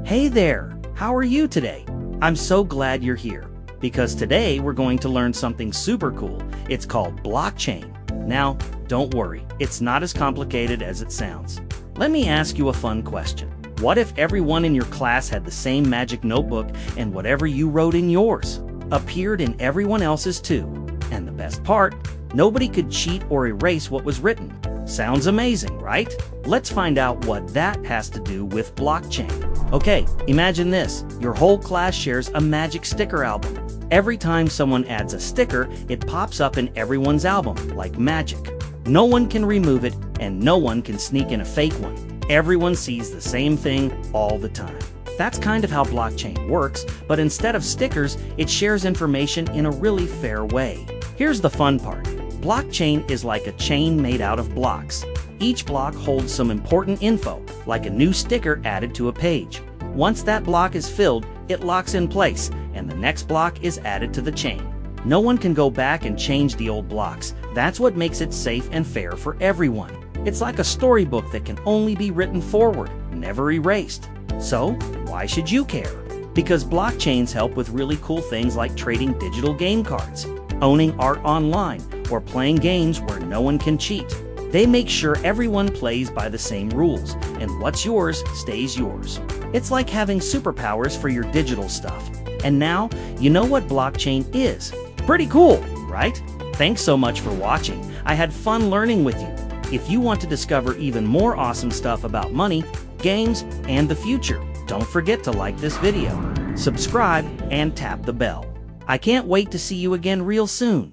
Hey there, how are you today? I'm so glad you're here, because today we're going to learn something super cool. It's called blockchain. Now, don't worry, it's not as complicated as it sounds. Let me ask you a fun question. What if everyone in your class had the same magic notebook and whatever you wrote in yours appeared in everyone else's too? And the best part, nobody could cheat or erase what was written. Sounds amazing, right? Let's find out what that has to do with blockchain. Okay, imagine this. Your whole class shares a magic sticker album. Every time someone adds a sticker, it pops up in everyone's album, like magic. No one can remove it, and no one can sneak in a fake one. Everyone sees the same thing all the time. That's kind of how blockchain works, but instead of stickers, it shares information in a really fair way. Here's the fun part. Blockchain is like a chain made out of blocks. Each block holds some important info, like a new sticker added to a page. Once that block is filled, it locks in place, and the next block is added to the chain. No one can go back and change the old blocks. That's what makes it safe and fair for everyone. It's like a storybook that can only be written forward, never erased. So, why should you care? Because blockchains help with really cool things like trading digital game cards, owning art online, or playing games where no one can cheat. They make sure everyone plays by the same rules, and what's yours stays yours. It's like having superpowers for your digital stuff. And now, you know what blockchain is. Pretty cool, right? Thanks so much for watching. I had fun learning with you. If you want to discover even more awesome stuff about money, games, and the future, don't forget to like this video, subscribe, and tap the bell. I can't wait to see you again real soon.